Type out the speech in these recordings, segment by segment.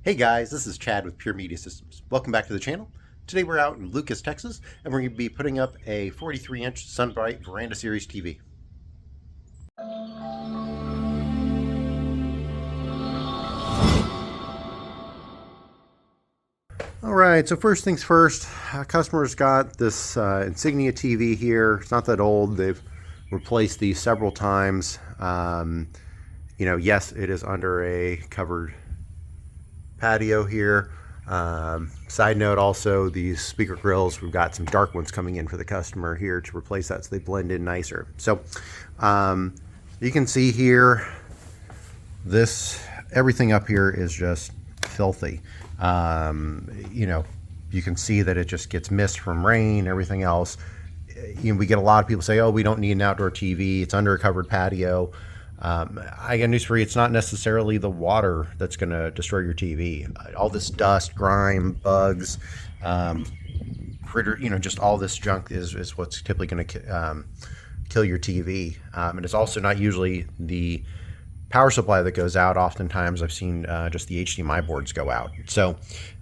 Hey guys, this is Chad with Pure Media Systems. Welcome back to the channel. Today we're out in Lucas, Texas, and we're going to be putting up a 43-inch SunBrite Veranda Series TV. Alright, so first things first, customers got this Insignia TV here. It's not that old. They've replaced these several times. Yes, it is under a covered patio here. Side note also, these speaker grills, we've got some dark ones coming in for the customer here to replace that so they blend in nicer. So you can see here, everything up here is just filthy. You can see that it just gets mist from rain, everything else. We get a lot of people say, oh, we don't need an outdoor TV, it's under a covered patio. I got news for you. It's not necessarily the water that's going to destroy your TV. All this dust, grime, bugs, critter, just all this junk is what's typically going to kill your TV. And it's also not usually the power supply that goes out. Oftentimes I've seen just the HDMI boards go out. So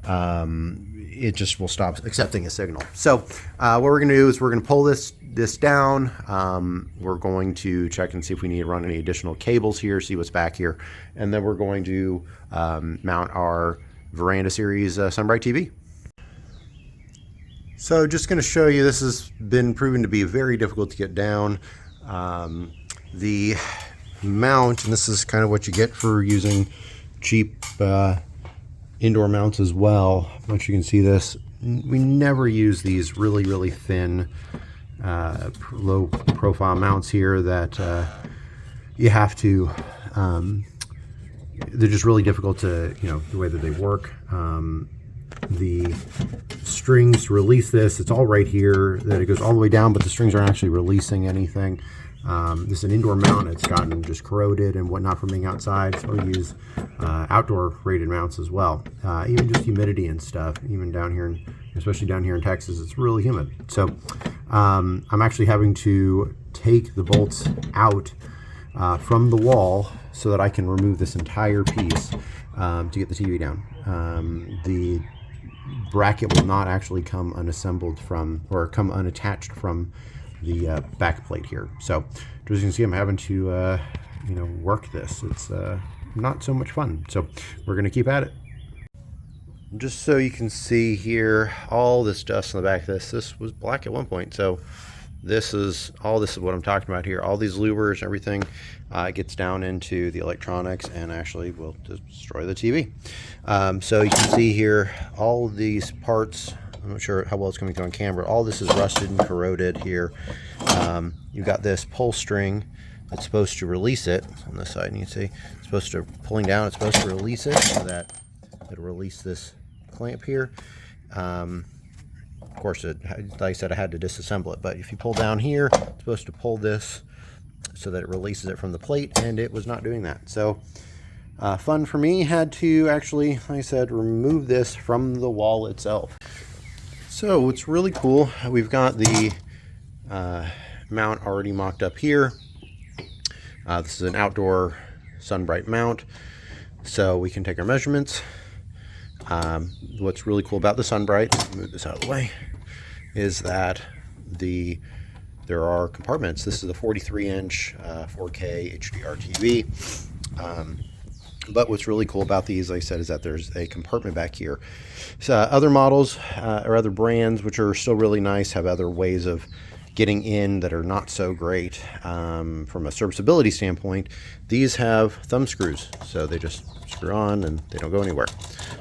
it just will stop accepting a signal. So what we're going to do is we're going to pull this down. We're going to check and see if we need to run any additional cables here, see what's back here. And then we're going to mount our Veranda Series SunBrite TV. So just going to show you, this has been proven to be very difficult to get down. The mount, and this is kind of what you get for using cheap indoor mounts as well. Once you can see this, we never use these really thin low profile mounts here that you have to they're just really difficult to, the way that they work. The strings to release this, it's all right here, that it goes all the way down, but the strings aren't actually releasing anything. This is an indoor mount. It's gotten just corroded and whatnot from being outside, so we use outdoor rated mounts as well. Even just humidity and stuff, even down here, especially down here in Texas, it's really humid. So I'm actually having to take the bolts out from the wall so that I can remove this entire piece to get the TV down. The bracket will not actually come unassembled from, or come unattached from the back plate here. So as you can see, I'm having to work this. It's not so much fun, so we're gonna keep at it. Just so you can see here, all this dust in the back of this was black at one point. So this is what I'm talking about here. All these louvers, everything gets down into the electronics and actually will destroy the TV. So you can see here, all of these parts, I'm not sure how well it's coming through on camera. All this is rusted and corroded here. You've got this pull string that's supposed to release it on this side. And you can see it's supposed to, pulling down, it's supposed to release it so that it'll release this clamp here. Of course, like I said, I had to disassemble it. But if you pull down here, it's supposed to pull this so that it releases it from the plate, and it was not doing that. So fun for me, had to actually, like I said, remove this from the wall itself. So what's really cool, we've got the mount already mocked up here. This is an outdoor SunBrite mount, so we can take our measurements. What's really cool about the SunBrite, move this out of the way, is that there are compartments. This is a 43-inch 4K HDR TV. But what's really cool about these, like I said, is that there's a compartment back here. So other models or other brands, which are still really nice, have other ways of getting in that are not so great from a serviceability standpoint. These have thumb screws, so they just screw on and they don't go anywhere.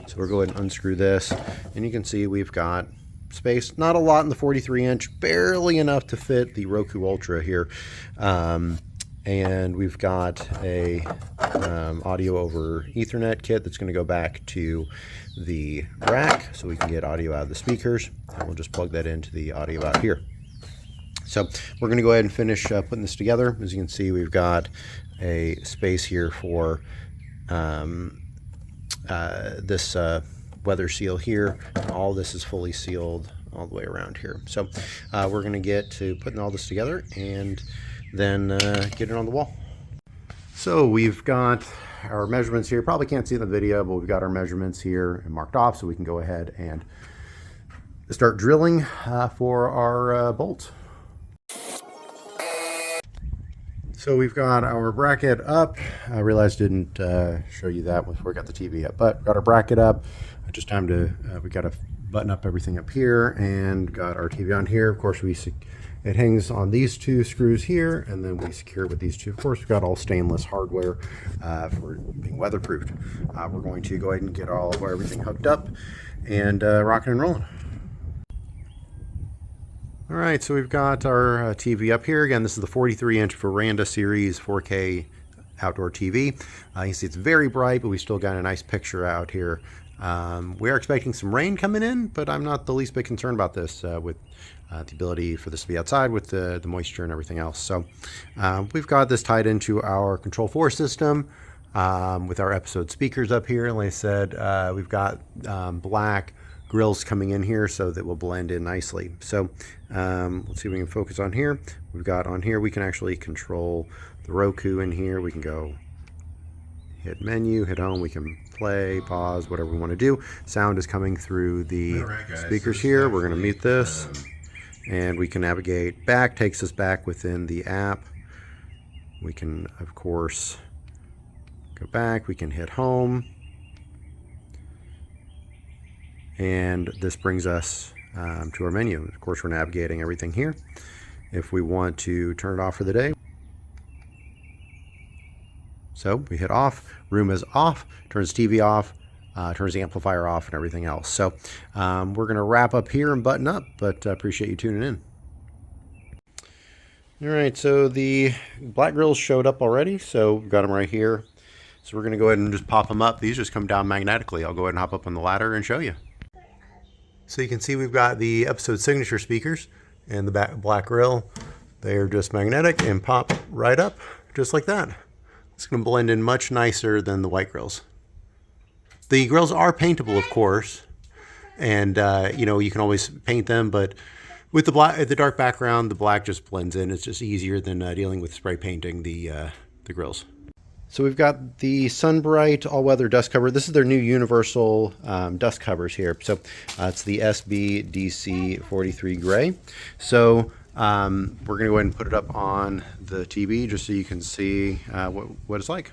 So we'll go ahead and unscrew this, and you can see we've got space. Not a lot in the 43-inch, barely enough to fit the Roku Ultra here. And we've got a audio over Ethernet kit that's going to go back to the rack so we can get audio out of the speakers, and we'll just plug that into the audio out here. So we're going to go ahead and finish putting this together. As you can see, we've got a space here for this weather seal here. All this is fully sealed all the way around here. So we're going to get to putting all this together and then get it on the wall. So we've got our measurements here. Probably can't see in the video, but we've got our measurements here and marked off, so we can go ahead and start drilling for our bolt. So we've got our bracket up. I realized I didn't show you that before we got the TV up, but got our bracket up. Just time to, we got to button up everything up here and got our TV on here. Of course, it hangs on these two screws here, and then we secure it with these two. Of course, we've got all stainless hardware for being weatherproofed. We're going to go ahead and get everything hooked up and rocking and rolling. All right, so we've got our TV up here. Again, this is the 43-inch Veranda Series 4K outdoor TV. You can see it's very bright, but we still got a nice picture out here. We are expecting some rain coming in, but I'm not the least bit concerned about this with the ability for this to be outside with the moisture and everything else. So we've got this tied into our Control4 system with our episode speakers up here. Like I said, we've got black grills coming in here so that will blend in nicely. So let's see if we can focus on here. We've got on here, we can actually control the Roku in here. We can go hit menu, hit home, we can play, pause, whatever we want to do. Sound is coming through the speakers here. We're going to mute this and we can navigate back, takes us back within the app. We can, of course, go back, we can hit home. And this brings us to our menu. Of course, we're navigating everything here. If we want to turn it off for the day, so we hit off, room is off, turns TV off, turns the amplifier off and everything else. So we're gonna wrap up here and button up, but appreciate you tuning in. All right, so the black grills showed up already, so we've got them right here. So we're gonna go ahead and just pop them up. These just come down magnetically. I'll go ahead and hop up on the ladder and show you. So you can see we've got the episode signature speakers and the black grill. They are just magnetic and pop right up just like that. It's going to blend in much nicer than the white grills. The grills are paintable, of course, and you know, you can always paint them, but with the dark background, the black just blends in. It's just easier than dealing with spray painting the grills. So we've got the SunBrite all-weather dust cover. This is their new universal dust covers here. So it's the SB DC43 gray. So we're going to go ahead and put it up on the TV just so you can see what it's like.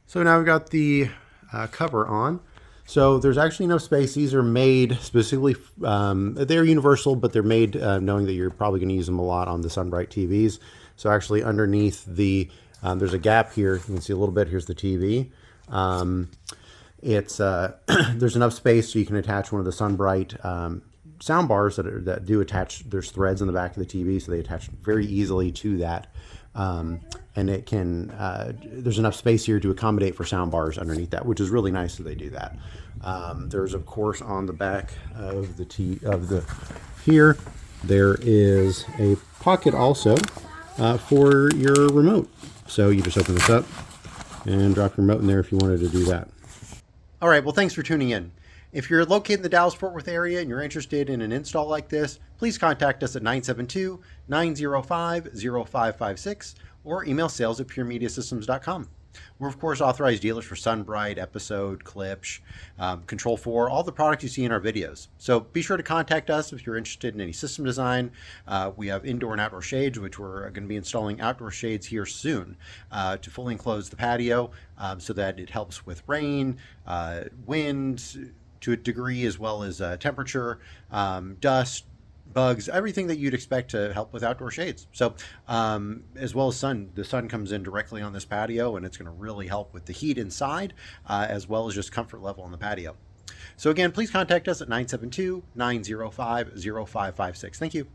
So now we've got the cover on. So there's actually no space. These are made specifically, they're universal, but they're made knowing that you're probably going to use them a lot on the SunBrite TVs. So actually underneath the there's a gap here. You can see a little bit. Here's the TV. There's enough space so you can attach one of the SunBrite sound bars that do attach. There's threads in the back of the TV, so they attach very easily to that. And it can. There's enough space here to accommodate for sound bars underneath that, which is really nice that they do that. There's of course on the back of the here there is a pocket also for your remote. So you just open this up and drop your remote in there if you wanted to do that. All right, well, thanks for tuning in. If you're located in the Dallas-Fort Worth area and you're interested in an install like this, please contact us at 972-905-0556 or email sales@puremediasystems.com. We're, of course, authorized dealers for SunBrite, Episode, Klipsch, Control4, all the products you see in our videos. So be sure to contact us if you're interested in any system design. We have indoor and outdoor shades, which we're going to be installing outdoor shades here soon to fully enclose the patio so that it helps with rain, wind to a degree, as well as temperature, dust, bugs, everything that you'd expect to help with outdoor shades. So as well as sun, the sun comes in directly on this patio and it's going to really help with the heat inside as well as just comfort level on the patio. So again, please contact us at 972-905-0556. Thank you.